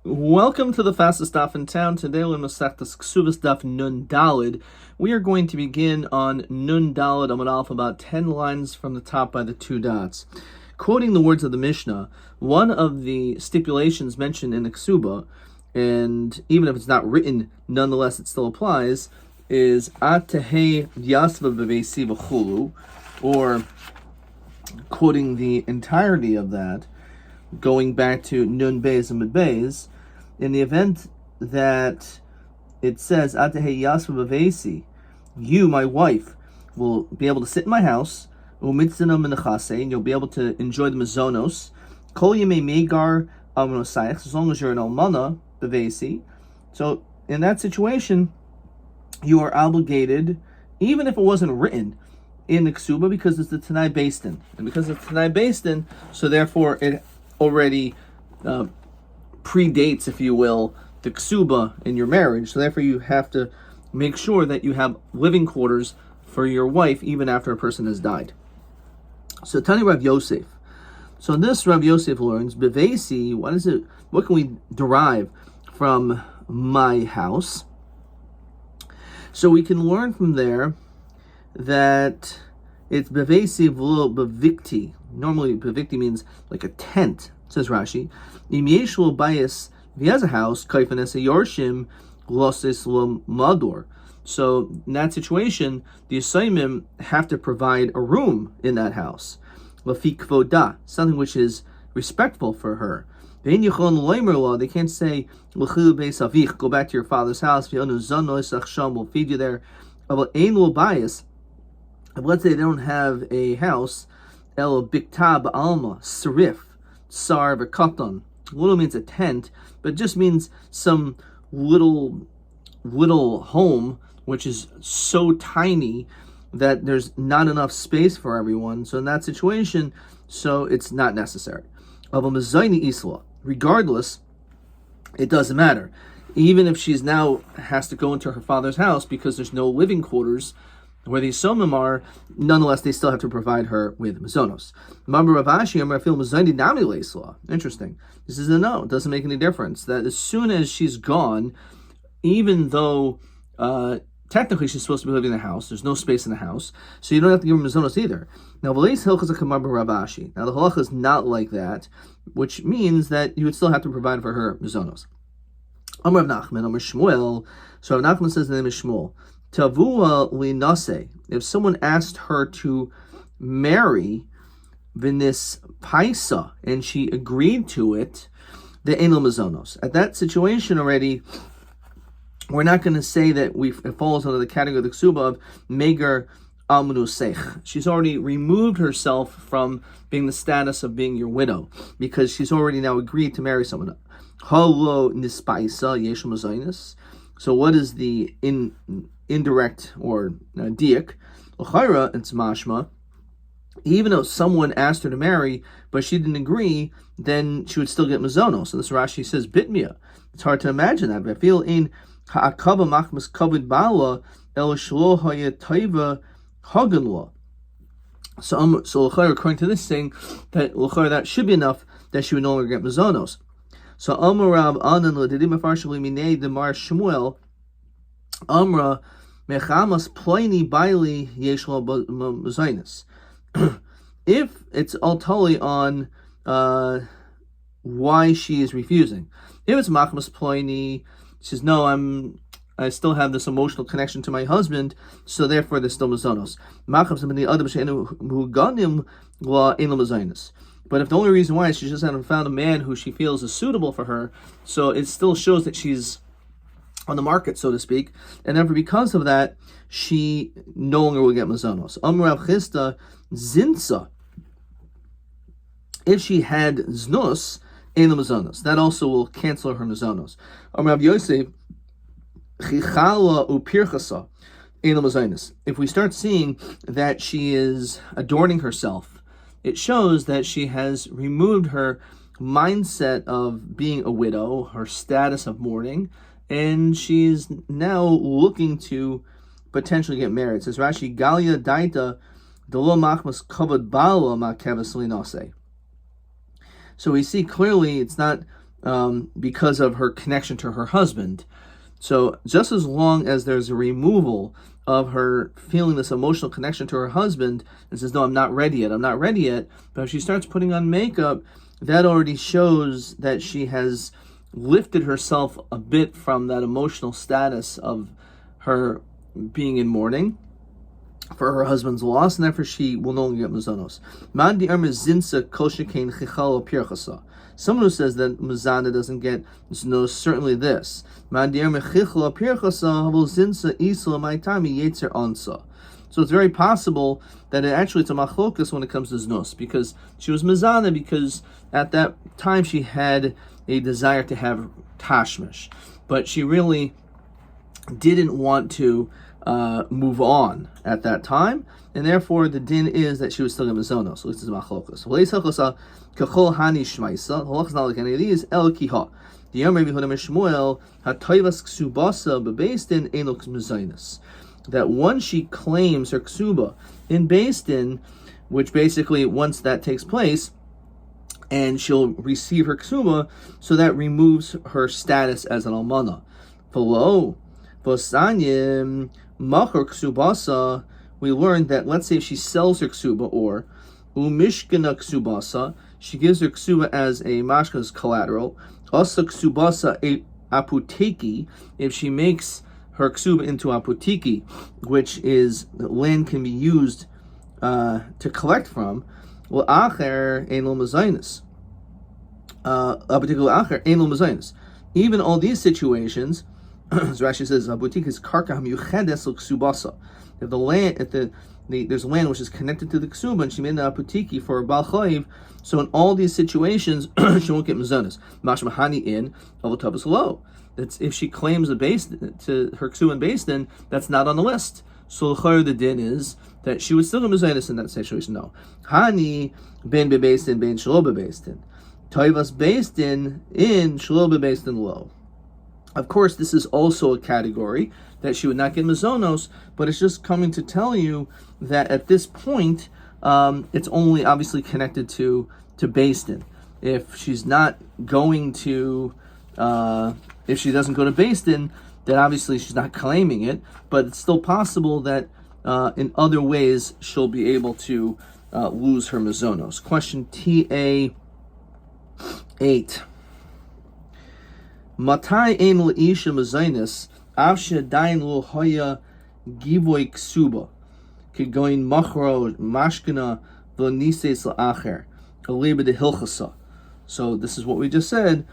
Welcome to the fastest daf in town. Today we're going to Masechtas Ksubas daf Nun Dalid. We are going to begin on Nun Dalid Amud Aleph, about 10 lines from the top by the two dots. Quoting the words of the Mishnah, one of the stipulations mentioned in the Ksuba, and even if it's not written, nonetheless it still applies, is Atehei Yasva Bevesi V'chulu, or quoting the entirety of that, going back to Nun Beis and Mid Beis, in the event that it says, Atehei Yasva Bevesi, you, my wife, will be able to sit in my house, and you'll be able to enjoy the mazonos, Kol Yemei Megar Amnosayach, as long as you're an almana, Bevesi. So in that situation, you are obligated, even if it wasn't written in the Ksuba, because it's the Tanai Beistin. And because it's Tanai Beistin, so therefore it already predates, if you will, the Ksuba in your marriage. So therefore you have to make sure that you have living quarters for your wife even after a person has died. So Tani Rav Yosef. So this Rav Yosef learns, Bevesi, what can we derive from my house? So we can learn from there that it's Bevesi v'lo bevikti. Normally Bevikti means like a tent, says Rashi. Im yesh lo bayis, if he has a house, kaifan es yorshim losis lo mador. So in that situation, the Yisayimim have to provide a room in that house. Lafi kvoda, something which is respectful for her. They can't say, go back to your father's house, we'll feed you there. Let's say they don't have a house, el biktab alma, serif, sar v'katan. Little means a tent, but it just means some little home, which is so tiny that there's not enough space for everyone. So in that situation, so it's not necessary. Regardless, it doesn't matter. Even if she's now has to go into her father's house because there's no living quarters where these somim are, nonetheless, they still have to provide her with mazonos. Interesting. This is a no. It doesn't make any difference. That as soon as she's gone, even though technically she's supposed to be living in the house, there's no space in the house, so you don't have to give her mazonos either. Now, the halacha is not like that, which means that you would still have to provide for her mazonos. Amar Rav Nachman, Amar Shmuel. So Rav Nachman says the name is Shmuel. Tavua linase. If someone asked her to marry Vinis Paisa and she agreed to it, the Enel Mazonos. At that situation already, we're not going to say that it falls under the category of the Ksuba of Megar Almunusech. She's already removed herself from being the status of being your widow because she's already now agreed to marry someone. Halo Nispaisa Yeshua Mazonos. So what is the indirect or diak? L'chayra, it's mashma. Even though someone asked her to marry, but she didn't agree, then she would still get mazonos. So this Rashi says bitmia. It's hard to imagine that. But I feel in ha'akava machmas kavod bala el shlo haya taiva haganla. So l'chayra, according to this thing, that should be enough that she would no longer get mazonos. So Amarav Anan l'didim afarshali minei demar Shmuel Amra mechamas ploini baili yeshlo mazonos. If it's all totally on why she is refusing. If it's machmas ploini, she says, no, I still have this emotional connection to my husband, so therefore there's still mazonos. But if the only reason why is she just hasn't found a man who she feels is suitable for her, so it still shows that she's on the market, so to speak, and therefore because of that, she no longer will get mazonos. Amrav Chista Zinsa. If she had znus in the mazonos, that also will cancel her mazonos. Amrav Yosef Chichala Upirchasa in the mazonos. If we start seeing that she is adorning herself, it shows that she has removed her mindset of being a widow, her status of mourning, and she's now looking to potentially get married. It says Rashi, Galia Daita Delo Machmas Kavod Bala Ma Kevas Linase. So we see clearly it's not because of her connection to her husband. So just as long as there's a removal of her feeling this emotional connection to her husband and says, no, I'm not ready yet, but if she starts putting on makeup, that already shows that she has lifted herself a bit from that emotional status of her being in mourning for her husband's loss, and therefore she will no longer get mazonos. Someone who says that Muzana doesn't get knows certainly this. So it's very possible that it's a machlokas when it comes to znos, because she was Muzana because at that time she had a desire to have tashmish, but she really didn't want to move on at that time, and therefore the din is that she was still in mazonos. So this is machlokas. Kachol hani shmaisa. The halach is not like any of these. El kiha. The Yomi Yehuda Mishmuel hatoivas ksubasa bebeistin enok mezainis. That once she claims her ksuba in beistin, which basically once that takes place, and she'll receive her ksuba, so that removes her status as an almana. V'lo v'sanyim machor ksubasa. We learned that let's say if she sells her ksuba, or umishkana ksubasa, she gives her ksuba as a mashka's collateral. Also ksubasa a apoteki, if she makes her ksuba into apoteki, which is land can be used to collect from. Well, acher ein lo mezainis. Apoteku acher ein lo mezainis. Even all these situations, as Rashi says, apoteki is karka hamiyuchedes ksubasa. If the land, there's land which is connected to the ksuba, and she made an apoteki for a bal chayiv, so in all these situations, she won't get mazonos. Mashmahani in avotavas lo. That's if she claims the base to her ksuba and base, then that's not on the list. So the din is that she would still get mazonos in that situation. No, hani ben bebeistin ben shlo bebeistin, toivas beistin in shlo bebeistin lo. Of course, this is also a category that she would not get mazonos, but it's just coming to tell you that at this point, it's only obviously connected to Beistin. If she's not going to, if she doesn't go to Beistin, then obviously she's not claiming it, but it's still possible that in other ways she'll be able to lose her mazonos. Question TA 8. Matai ein leisha mazainis avshe dain lo hoya givoy ksuba kegoin machro mashkina lo nises la'acher kaleba de hilchasa. So this is what we just said,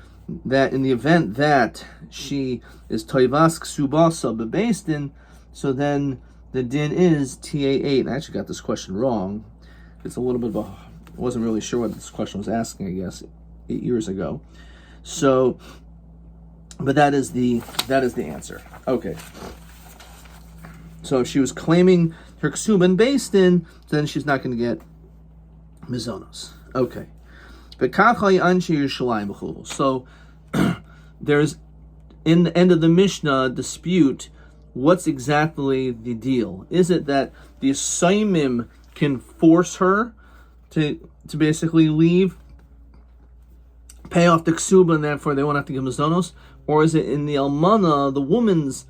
that in the event that she is toivas ksubasa bebeistin, so then the din is TA8. I actually got this question wrong. It's a little bit of I wasn't really sure what this question was asking, I guess, 8 years ago. So but that is the answer. Okay. So if she was claiming her ksuba and beistin, then she's not going to get mizonos. Okay. So there's in the end of the Mishnah dispute. What's exactly the deal? Is it that the asaimim can force her to basically leave, pay off the ksuba, and therefore they won't have to give mizonos? Or is it in the almana, the woman's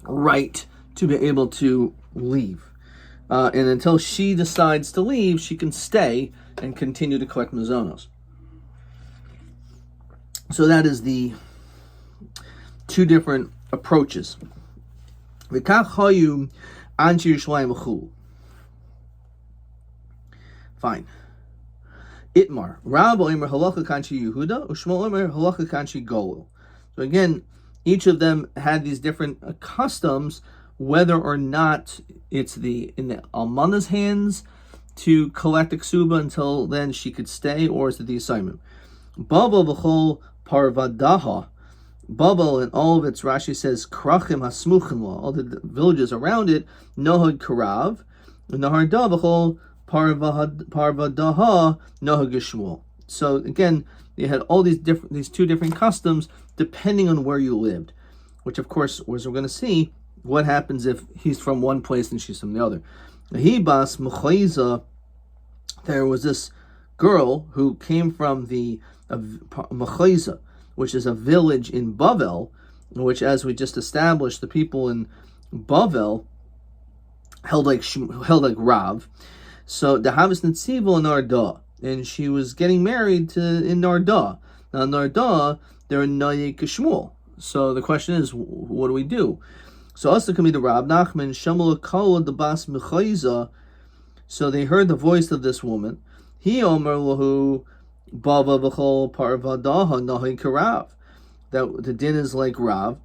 right to be able to leave? And until she decides to leave, she can stay and continue to collect mazonos. So that is the two different approaches. Fine. Itmar. Rabbi Omer halacha kanchi Yehuda, Ushmo Omer halacha kanchi Golul. So again, each of them had these different customs, whether or not it's in the almana's hands to collect a ksuba until then she could stay, or is it the assignment? Babel v'chol parvadaha. Babel and all of its, Rashi says, krachim hasmuchim la, all the villages around it, nohad karav, nahar da v'chol parvadaha nohag gishmul. So again, they had all these two different customs depending on where you lived, which of course, as we're going to see, what happens if he's from one place and she's from the other. Hibas Mechaiza, there was this girl who came from the Mechaiza, which is a village in Bavel, which, as we just established, the people in Bavel held like Rav. So the Havis Netziva in Narda, and she was getting married in Narda. Now Narda, they're Nayik Shmuel. So the question is, what do we do? So also can be the Rab Nachman Shamul Kala the Bas Mechaiza. So they heard the voice of this woman. He Omer Lahu Bava B'chol Parvadaha Nahi Karav. That the din is like Rav,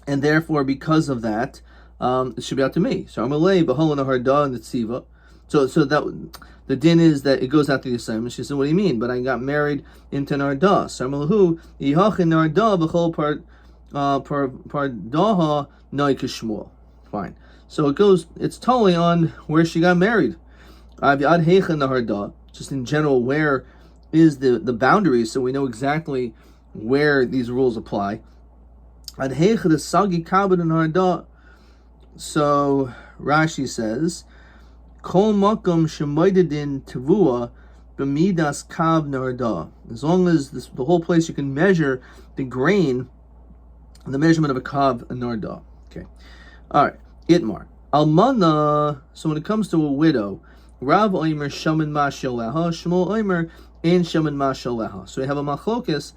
and therefore because of that, it should be out to me. So Amalei B'chol Naharda Netziva. So that the din is that it goes out to the assignment. She said, "What do you mean? But I got married into Narda." So Amalhu Yihachin Narda B'chol Pardaha Nahi Kishmuel. Fine. So it goes. It's totally on where she got married. Aviad Heicha Naharda. Just in general, where is the boundaries, so we know exactly where these rules apply. Ad Heicha the Sagi Kabad Naharda. So Rashi says, Kol Makom Shemoidedin Tavua B'midas Kav Narda. As long as the whole place you can measure the grain, the measurement of a kav Narda. Okay. All right. Itmar. Almana. So when it comes to a widow, Rav Oimer Shaman Mashaleha, Shmuel Oimer and Shaman Mashaleha. So we have a machlokas.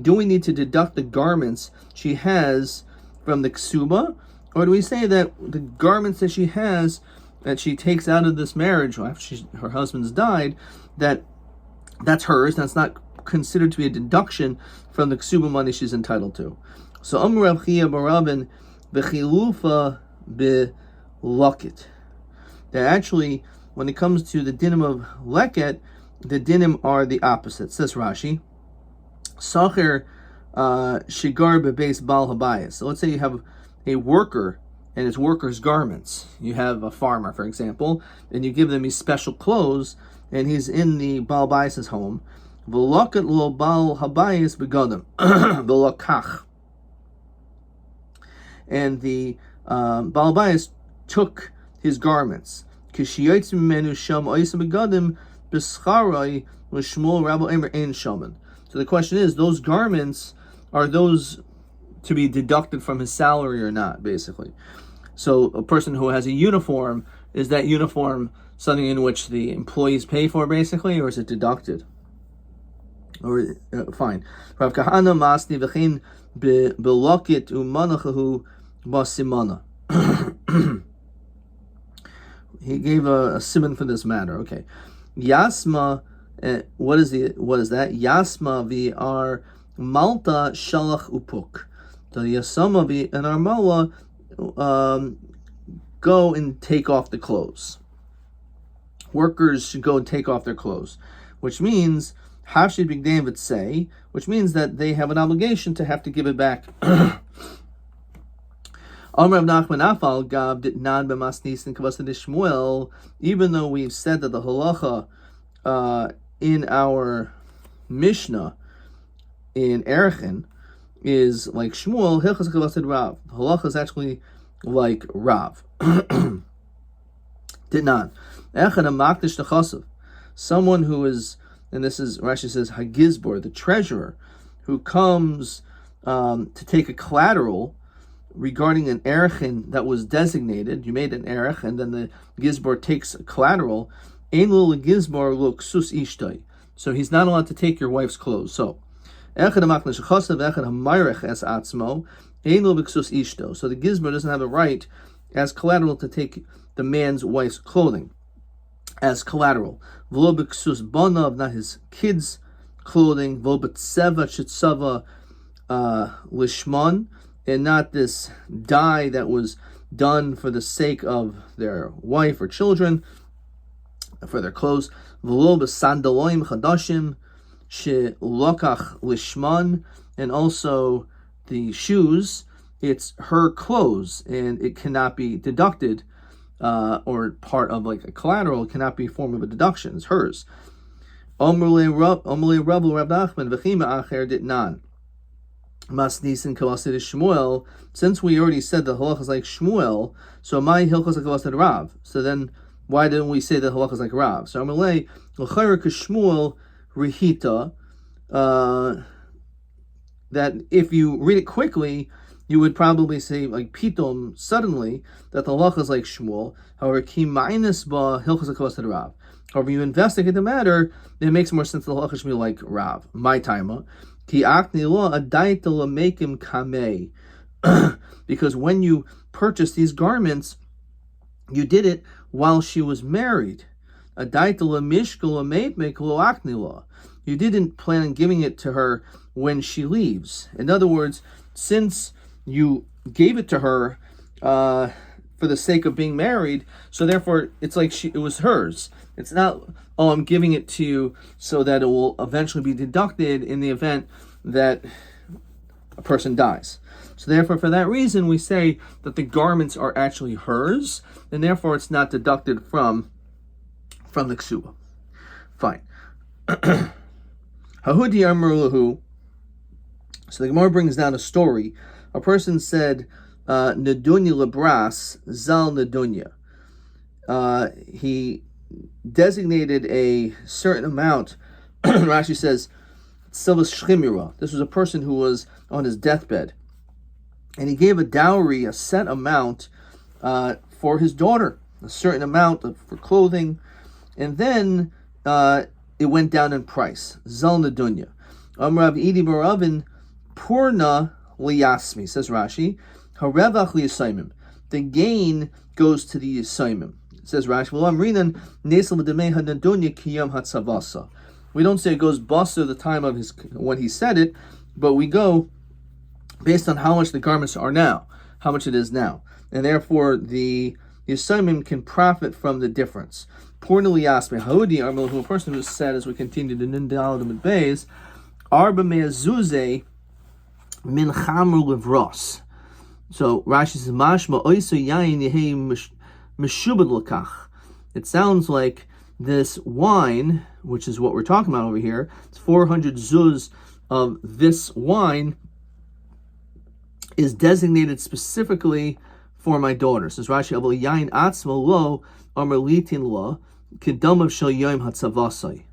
Do we need to deduct the garments she has from the ksuba, or do we say that the garments that she has, that she takes out of this marriage after her husband's died, that's hers, that's not considered to be a deduction from the ksuba money she's entitled to? So Amr Rav Chia Barabin Bechilufa Belokit. That actually, when it comes to the dinim of leket, the dinim are the opposite. Says Rashi, Sacher Shigar Bebeis Bal Habayis. So let's say you have a worker and his worker's garments. You have a farmer, for example, and you give them these special clothes, and he's in the Bal Habayis' home. V'loket lo Bal Habayis begadim v'lokach. And the Bal Habayis took his garments. Kishiyotz mimenu sham oisem begadim b'scharai l'shmuel Rabbi Eimer ein shaman. So the question is, those garments, are those to be deducted from his salary or not, basically? So a person who has a uniform, is that uniform something in which the employees pay for, basically, or is it deducted? Or fine. Rav Kahana masni v'chein belokit umanachahu basimana. He gave a simon for this matter. Okay, Yasma. What is that? Yasma v'ar malta shalach upuk. The Yasama and Armala go and take off the clothes. Workers should go and take off their clothes, which means Hashid Big David say, which means that they have an obligation to have to give it back. Amr of Nachman Afal Gab did not b'masnis and kavasa Shmuel, even though we've said that the halacha in our Mishnah in Erechin is like Shmuel, Hilchas kavasa Rav. Halacha is actually like Rav. Did not. Echad amakdish nechasav. Someone who is, and this is Rashi says Hagizbor, the treasurer, who comes to take a collateral regarding an erechin that was designated. You made an erech, and then the gizbor takes a collateral. Ein lo gizbor lo ksus ishtay. So he's not allowed to take your wife's clothes. So echad amakdish nechasav, echad hamarech es atzmo, ein lo b'ksus ishto. So the gizbor doesn't have a right as collateral to take the man's wife's clothing as collateral. V'lo b'ksus banav, not his kids' clothing. V'lo b'tseva shetzava lishman, and not this dye that was done for the sake of their wife or children, for their clothes. V'lo b'sandaloim chadashim she'lokach lishman, and also the shoes, it's her clothes, and it cannot be deducted, or part of like a collateral. It cannot be a form of a deduction. It's hers. Omrle Rabu Rab Nachman v'chima acher dit nan. Masnisin kavasid Shmuel. Since we already said the halach is like Shmuel, so my hilchos like kavasid Rav. So then why didn't we say the halach is like Rav? So Amalei l'chayra k'Shmuel rihita that if you read it quickly, you would probably say like pitom suddenly that the halacha is like Shmuel. However, ki minus ba hilchas akos to Rav. However, you investigate the matter, it makes more sense the halacha should be like Rav. My timer, ki akni lo adaita lamekim kamei, because when you purchased these garments, you did it while she was married. Adaita lamishkel lameit make lo akni lo. You didn't plan on giving it to her when she leaves. In other words, since you gave it to her for the sake of being married, so therefore it's like it was hers. It's not, oh, I'm giving it to you so that it will eventually be deducted in the event that a person dies. So therefore, for that reason, we say that the garments are actually hers, and therefore it's not deducted from the ksuba. Fine. Hahudi Amr Lahu. So the Gemara brings down a story. A person said, Nadunya Labras, Zal Nadunya. He designated a certain amount. Rashi says, Silvas Shchimira. This was a person who was on his deathbed. And he gave a dowry, a set amount, for his daughter, a certain amount for clothing. And then it went down in price. Zal Nadunya. Amrav Idi Baravin Purna Liyasmi, says Rashi. Harevach Liyasaimim. The gain goes to the Yasaimim. Says Rashi. We don't say it goes basa the time of when he said it, but we go based on how much the garments are now, how much it is now. And therefore the Yasaimim can profit from the difference. Purna Liyasmi. Haudi Armel, a person who said, as we continue to Nindaladim and Bays, Arba Meazuze Min Chamru Livros. So Rashi says, Mashma Oiso Yain Yehi Meshubad Lakach. It sounds like this wine, which is what we're talking about over here, it's 400 zuz of this wine, is designated specifically for my daughter. Says Rashi, Avol Yain Atzmo Lo Amar Litin Lo Kedam of Shel Yom Hatzavasai.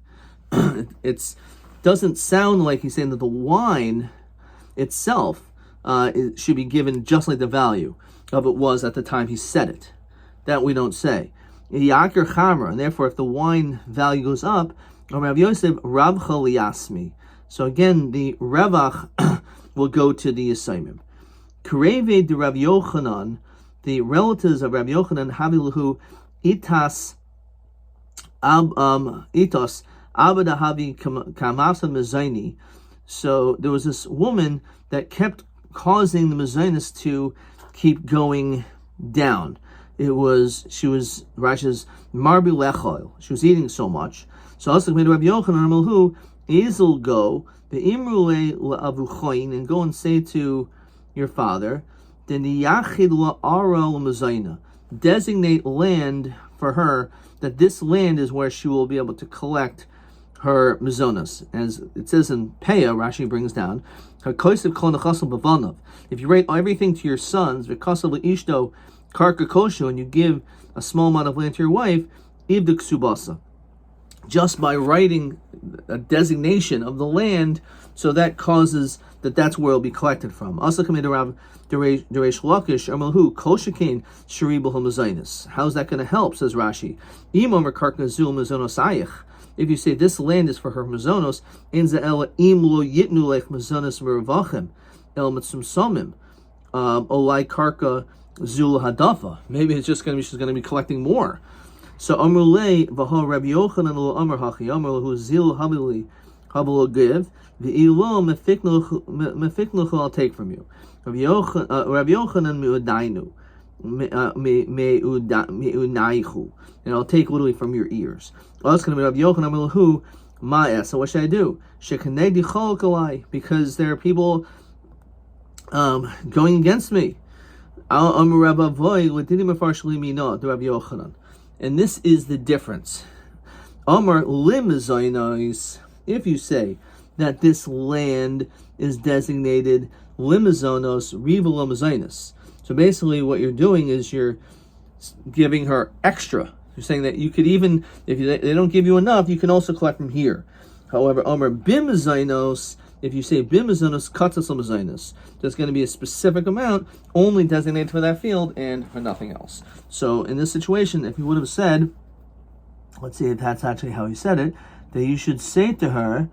It doesn't sound like he's saying that the wine itself it should be given just like the value of it was at the time he said it. That we don't say. Yakir Chamra, and therefore if the wine value goes up, Rav Yosef Rabcha Liyasmi. So again, the Revach will go to the Yisayimim. Kureve de Rav Yochanan, the relatives of Rav Yochanan, Havilahu Itas Itos Abada Havi Kamasa Mezaini. So there was this woman that kept causing the mezainis to keep going down. She was Rashi's marbi lechol. She was eating so much. So also made Rabbi Yochanan Amalhu Ezel go the imrule la'avuchoin, and go and say to your father, then the yachid la'ara l'mezaina, designate land for her, that this land is where she will be able to collect her mizonas. As it says in Peah, Rashi brings down, if you rate everything to your sons, ishto karka koshu, and you give a small amount of land to your wife, ibda ksubasa, just by writing a designation of the land, so that causes that's where it'll be collected from. Also coming to Rav Deresh Lakish Amalhu Koshakin Sharibah Hamazainis. How's that going to help? Says Rashi. Imam Karka Zul Mazonos Ayich. If you say this land is for her mazonos, inza ela im lo yitnu lech mazonos mervachim el mitzum somim olai karka zul hadafa. Maybe it's just going to be she's going to be collecting more. So amrulei v'ha Rabbi Yochanan lo amar hachi amar lahu zil habili habilo give v'ilo mefiknuch I'll take from you. Rabbi Yochanan miudainu meunaichu, and I'll take literally from your ears. Oh, it's going to be Rabbi Yochanan Lahu Ma'eh. So what should I do? Because there are people going against me. And this is the difference. If you say that this land is designated limizonos rivalomazainis, so basically what you're doing is you're giving her extra. You're saying that you could even, if they don't give you enough, you can also collect from here. However, Omer bimazainos, if you say bimazainos katas lamazainos, there's going to be a specific amount only designated for that field and for nothing else. So in this situation, if you would have said, let's see if that's actually how he said it, that you should say to her,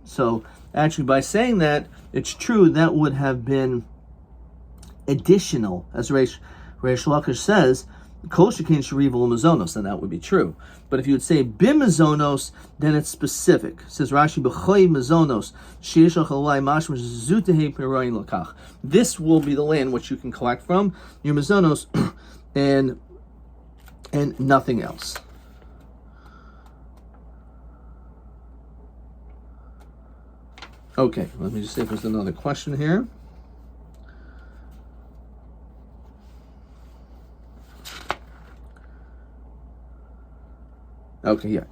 so actually by saying that, it's true that would have been additional, as Reish Lakish says, Kol Shekin Shariv Mazonos, then that would be true. But if you would say Bimazonos, then it's specific. It says Rashi B'choy Mazonos Sheish Alai Mashmash Zutehei Pirayin Lakach. This will be the land which you can collect from your Mazonos and nothing else. Okay, let me just see if there's another question here. Okay, yeah.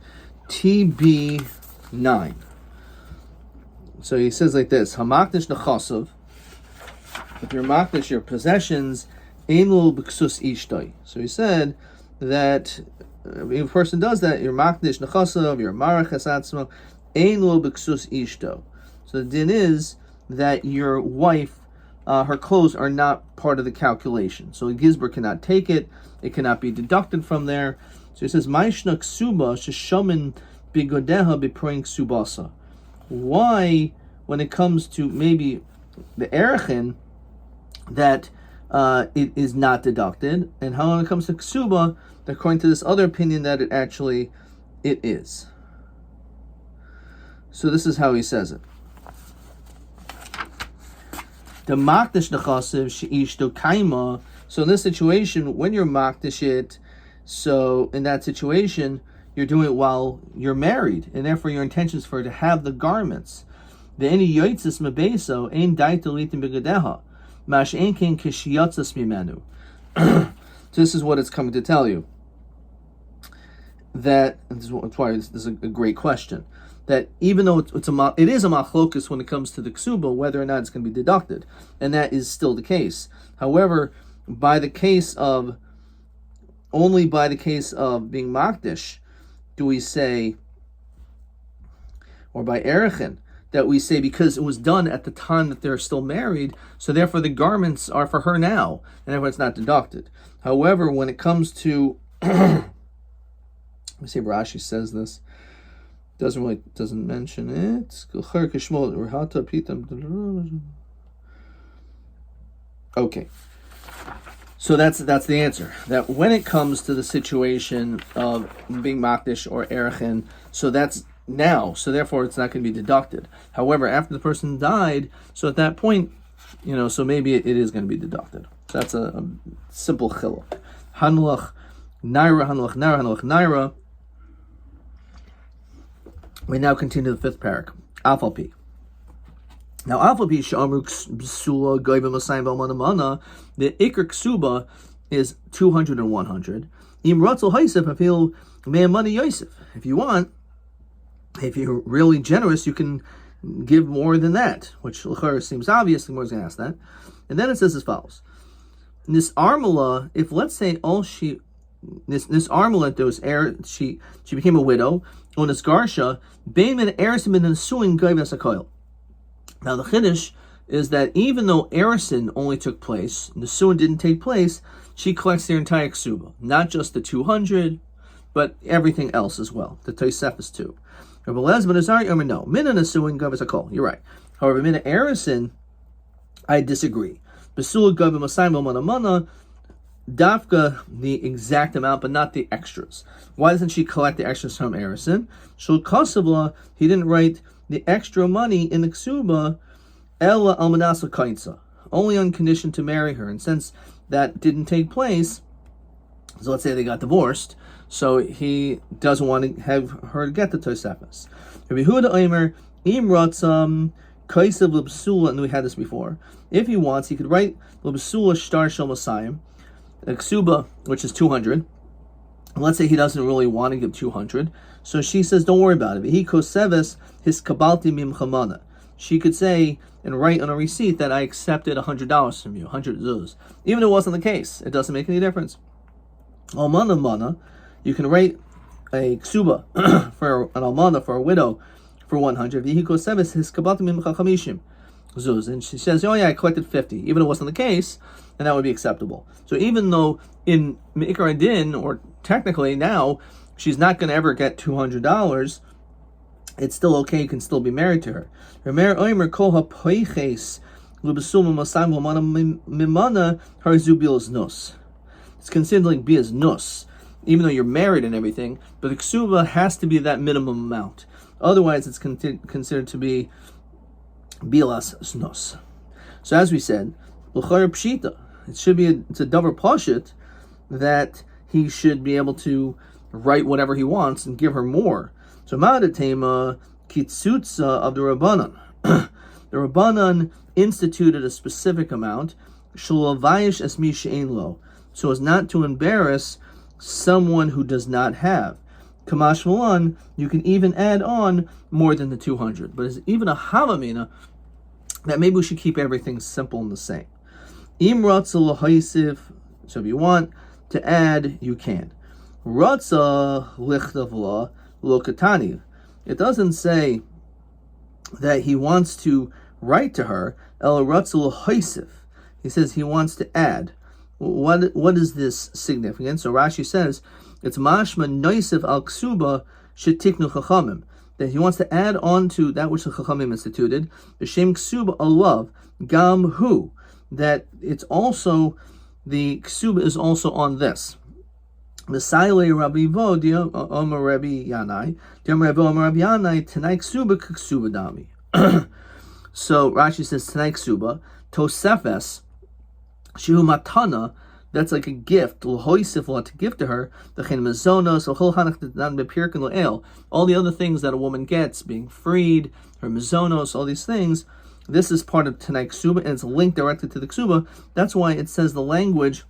TB9. So he says like this: Hamakdish nechasov. If you're makdish your possessions, einul b'ksus ishtoi. So he said that if a person does that, you're makdish nechasov, you're marach asatzmo, einul b'ksus ishto. So the din is that your wife, her clothes are not part of the calculation. So a gizber cannot take it; it cannot be deducted from there. So he says, "Ma'ishna ksuba sheshamin bigodeha biproin ksubasa." Why, when it comes to maybe the erechin, that it is not deducted, and how when it comes to ksuba, according to this other opinion, that it is. So this is how he says it. The makdish nechasiv sheishto kaima. So in this situation, when you're makdish it, so in that situation, you're doing it while you're married, and therefore your intention is for her to have the garments. The any yoitzis mebeso ein daito litim begadeha, mash ein ken kishiyatzas mimenu. This is what it's coming to tell you. That's why this is a great question. That even though it is a machlokus when it comes to the ksuba, whether or not it's going to be deducted, and that is still the case. However, only by the case of being makdish, do we say, or by erechin, that we say because it was done at the time that they're still married, so therefore the garments are for her now, and therefore it's not deducted. However, when it comes to, let me see if Rashi says this, doesn't mention it. Okay. So that's the answer. That when it comes to the situation of being makdish or erechin, so that's now. So therefore, it's not going to be deducted. However, after the person died, so at that point, so maybe it is going to be deducted. So that's a simple chiluk. Hanlach naira, hanlach naira, hanlach naira. We now continue the fifth parak. Afalpi. Now, Afalpi she'amru b'sula goyim masayim v'almanamana. The ikr ksuba is 200 and 100. Im ratzel haisef afil me'amani yosef. If you want, if you're really generous, you can give more than that, which l'chara seems obvious. The Gemara is going to ask that. And then it says as follows: This armala, if let's say all this armala, there was she became a widow. On this garsha, bein min erisim and suing goyim asakoil. Now the chiddush is that even though erison only took place, Nesuin didn't take place, she collects their entire ksuba, not just the 200, but everything else as well. The Tosefus too. Rabbi Elazar ben Azariah, no, mina Nesuin gavas hakol. You're right. However, mina erison, I disagree. Besula gavim masayim v'manamana, dafka the exact amount, but not the extras. Why doesn't she collect the extras from erison? Shul kasavla, he didn't write the extra money in the ksuba, ella almanasa kainsa, only on condition to marry her. And since that didn't take place, so let's say they got divorced, so he doesn't want to have her get the Tosefus. Rabbi Yehuda Omer, im ratzam kaisav l'bsula, and we had this before. If he wants, he could write l'bsula shtar shel masayim, a ksuba, which is 200. And let's say he doesn't really want to give 200. So she says, don't worry about it. He koseves his kabalti mimchamana. She could say and write on a receipt that I accepted $100 from you, 100 zuz. Even if it wasn't the case, it doesn't make any difference. Almana mana, You can write a ksuba for an almana, for a widow, for 100. And she says, oh yeah, I collected 50, even if it wasn't the case, and that would be acceptable. So even though in Me'ikar Din, or technically now, she's not going to ever get $200, it's still okay, you can still be married to her. It's considered like bias nus, even though you're married and everything, but the ksuba has to be that minimum amount. Otherwise, it's considered to be bilas snus. So as we said, l'chayr pshita, it's a davar pashit that he should be able to write whatever he wants and give her more. So ma'adatema kitzutza of the Rabbanan. The Rabbanan instituted a specific amount, shalavayish esmi she'ein lo, so as not to embarrass someone who does not have. Kamash Malan, you can even add on more than the 200. But it's even a havamina that maybe we should keep everything simple and the same. Im ratza l'haisiv, so if you want to add, you can. Ratza lichtav la lo katani. It doesn't say that he wants to write to her. El ratza l'haisiv. He says he wants to add. What is this significant? So Rashi says it's mashma noisif al ksuba shetiknu chachamim, that he wants to add on to that which the chachamim instituted, the shem ksuba alav gam hu, that it's also, the ksuba is also on this. Messiah Rabbi Vodia Omer Rabbi Yanai, Rabbi Yanai Tanai ksuba ksuba dami. So Rashi says Tanai ksuba tosefes. Shihu matana, that's like a gift, to give to her, all the other things that a woman gets, being freed, her mizonos, all these things, this is part of Tanai Ksuba, and it's linked directly to the Ksuba. That's why it says the language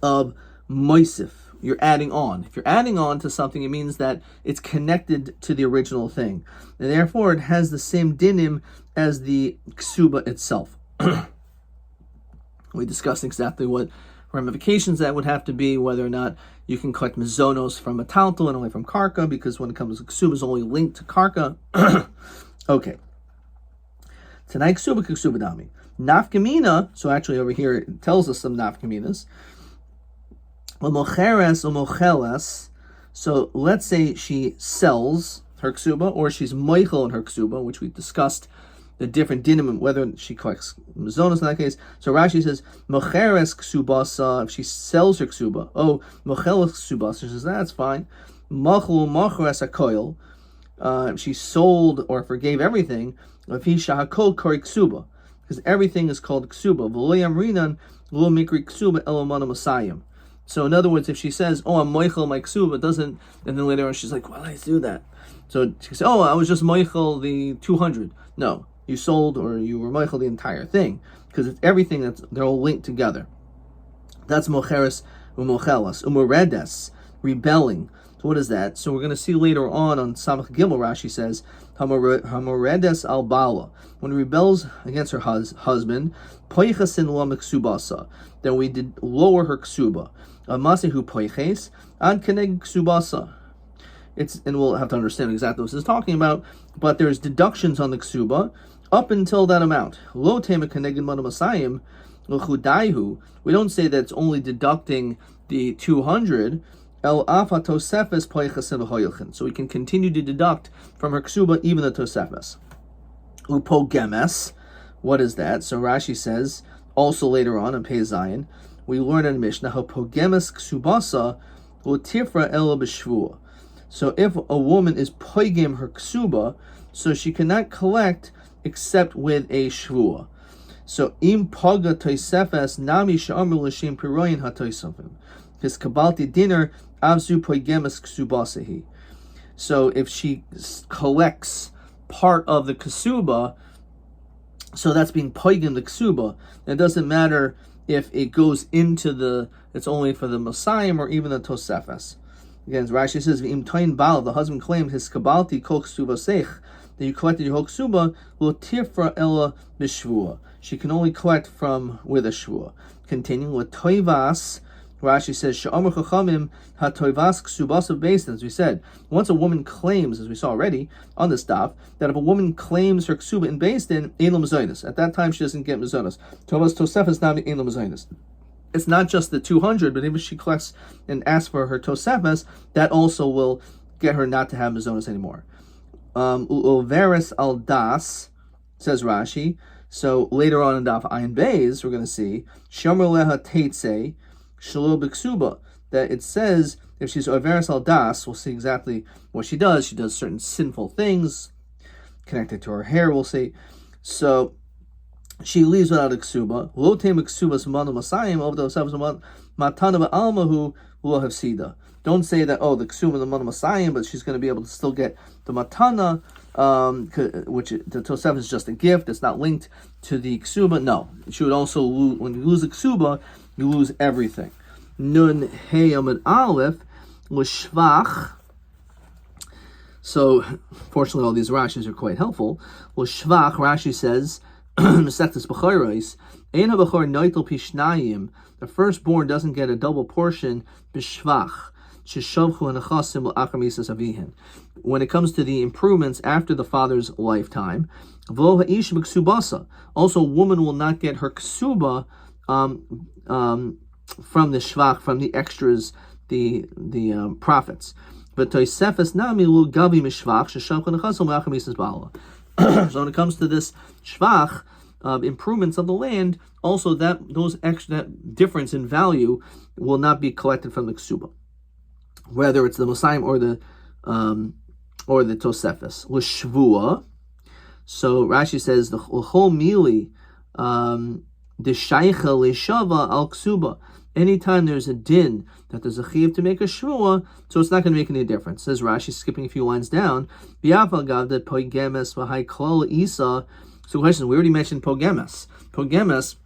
of moisif. You're adding on. If you're adding on to something, it means that it's connected to the original thing. And therefore, it has the same dinim as the Ksuba itself. We discussed exactly what ramifications that would have to be, whether or not you can collect mizonos from a taltal and only from karka, because when it comes to ksuba, is only linked to karka. Okay. Tonight ksuba ksuba dami. Nafkamina, so actually over here it tells us some nafkaminas. Umocheres umocheles. So let's say she sells her ksuba, or she's moichel in her ksuba, which we discussed the different dinim, whether she collects mizonos in that case. So Rashi says, mocheres ksubasa, if she sells her ksuba. Oh, mocheles ksubasa, she says, that's fine. Machlu mocheres hakoil, if she sold or forgave everything, if he shahakol kori ksuba, because everything is called ksuba. V'loyam rinan lo mikri ksuba elomana masayim. So in other words, if she says, oh, I'm moichel my ksuba, doesn't, and then later on she's like, why did I do that? So she says, oh, I was just moichel the 200. No. You sold or you were moichel the entire thing, because it's everything they're all linked together. That's mocheres umochelas umoredes, rebelling. So what is that? So we're going to see later on Samach Gimel. Rashi says hamoredes al bala, when he rebels against her husband, poichasin la miksubasa, then we did lower her ksuba. Amasehu poiches ad keneg ksubasa. And we'll have to understand exactly what this is talking about, but there's deductions on the ksuba up until that amount. Lo tema keneged mana masayim l'chudaihu. We don't say that it's only deducting the 200. El afa tosefes poichasin v'hoyelchin. So we can continue to deduct from her ksuba even the tosefes. Upo gemes. What is that? So Rashi says also later on in Pei Zayin, we learn in Mishnah how pogemes ksubasa u'tifra ela b'shvua. So if a woman is poigim her ksuba, so she cannot collect except with a shvua. So im paga toisefes nami she'amru l'shem piroyin hatoisofim. His kabalti dinner avzu poigemes ksubasehi. So if she collects part of the ksuba, so that's being poigim the ksuba. It doesn't matter if it goes into it's only for the Messiah or even the tosefes. Again, Rashi says, "V'im toin bal." The husband claimed his kabalti kol ksuba seich, that you collected your whole ksuba lo tifra ella b'shvua. She can only collect from with a shvua. Continuing with toivas Rashi says, Sha'amar Chachamim hatoivas ksubasa beis din. As we said, once a woman claims, as we saw already on this daf, that if a woman claims her ksuba in beis din, ein lo mezainis. At that time, she doesn't get mezainis. Tovas tosefes nami ein lo mezainis. It's not just the 200, but even if she collects and asks for her tosefes, that also will get her not to have mezainis anymore. U'overes al das, says Rashi. So later on in daf ayin beis, we're going to see shomer leha teitzei Shalom b'ksuba, that it says if she's overes al das, we'll see exactly what she does. She does certain sinful things connected to her hair, we'll see. So she leaves without a ksuba. Lo tem ksubas manu masayim over the matana ba'almahu lo hafsida. Don't say that, oh, the ksuba the manu masayim, but she's going to be able to still get the matana, which the tosef is just a gift. It's not linked to the ksuba. No, she would also lose, when you lose a ksuba, you lose everything. Nun hey amid aleph l'shvach. So, fortunately, all these Rashis are quite helpful. L'shvach, Rashi says, Mesechtes B'chayros, ein ha'bachor noitel pishnayim. The firstborn doesn't get a double portion. B'shvach sheshavchu ha'nechasim l'achar misas avihin. When it comes to the improvements after the father's lifetime, v'lo ha'ish b'ksubasa. Also, a woman will not get her ksuba from the shvach, from the extras, the profits. But toisefes nami lu gavi mishvach sheshavchu ha'nechasim l'achar misas ba'ala. So when it comes to this shvach, improvements of the land, also that difference in value will not be collected from the ksuba, whether it's the Mosayim or the Tosefes. L'shvua. So Rashi says the whole mili the shaycha l'shava al ksuba. Anytime there's a din that there's a chiyuv to make a shvua, so it's not going to make any difference. Says Rashi, skipping a few lines down. B'yafal that pogemes v'hai klal isa. So question, we already mentioned pogemes. Pogemes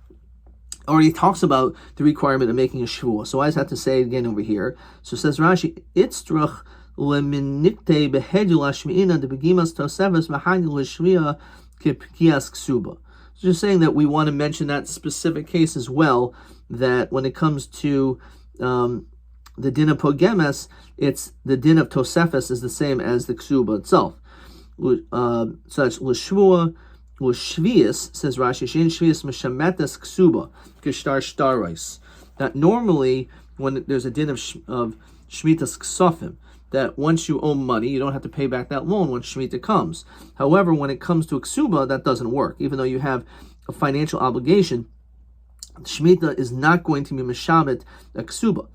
already talks about the requirement of making a shvua. So I just have to say it again over here. So says Rashi, itzdrach leminikte behedul ashmiina de begimas toseves v'hagil l'shvia kipkias ksuba. So just saying that we want to mention that specific case as well, that when it comes to the din of pogemes, it's the din of tosefes is the same as the ksuba itself. Such l'shvua, l'shvius, says Rashi, shein shvius meshametes ksuba kishtar shtarais. That normally when there's a din of shmitas ksofim, that once you owe money, you don't have to pay back that loan when Shemitah comes. However, when it comes to a ksuba, that doesn't work. Even though you have a financial obligation, Shemitah is not going to be meshamet a ksuba.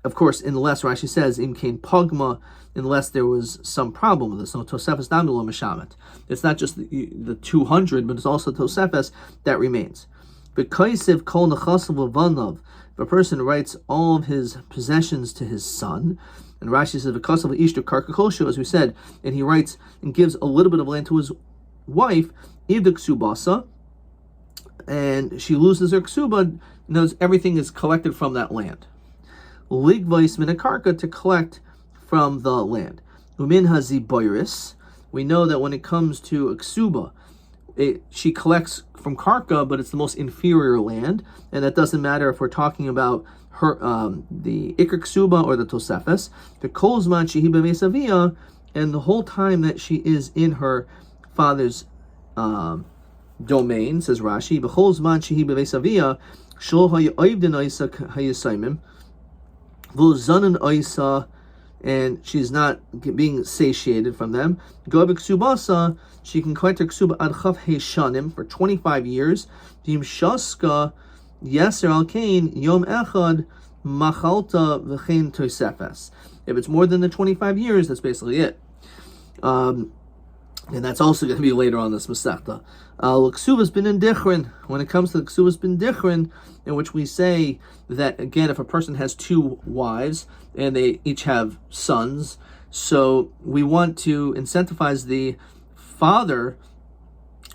Of course, unless Rashi says, im kain pogma, unless there was some problem with this. So Tosefes Namilo meshamet. It's not just the 200, but it's also Tosefes that remains. B'kaisiv kol nechasav levanav. If a person writes all of his possessions to his son, and Rashi says, because of Ishtar Karkakoshu, as we said, and he writes and gives a little bit of land to his wife, Ivda Ksubasa, and she loses her Ksuba, knows everything is collected from that land. Ligvais Minakarka, to collect from the land. Umin Haziboiris, we know that when it comes to a Ksuba, she collects from Karka, but it's the most inferior land, and that doesn't matter if we're talking about her, the Iker Ksuba or the Tosefes. The Kolzman Shehi B'Mesavia, and the whole time that she is in her father's domain, says Rashi, B'Kolzman Shehi B'Mesavia, Shol Ha'Yavdin Isa Ha'Yisaimim, V'Zanan Isa, and she's not being satiated from them. Gobe Ksubasa, she can collect her Ksuba ad Chav Shanim for 25 years. V'im Shaska Yeser al Kain Yom Echad Machalta V'chein Tosefes. If it's more than the 25 years, that's basically it. And that's also going to be later on this Masechta. L'Ksubas bin Dichrin. When it comes to the Ksubas bin Dichrin, in which we say that, again, if a person has two wives and they each have sons, so we want to incentivize the father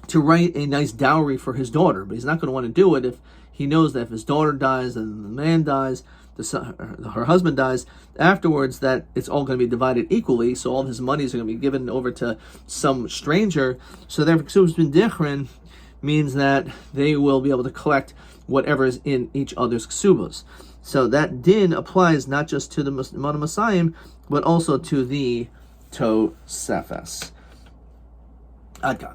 to write a nice dowry for his daughter, but he's not going to want to do it if he knows that if his daughter dies and the man dies, her husband dies, afterwards that it's all going to be divided equally, so all of his monies are going to be given over to some stranger. So therefore, Ksubas bin Dichrin means that they will be able to collect whatever is in each other's ksubas. So that din applies not just to the Mona Masayim, but also to the Tosefes. Adkan.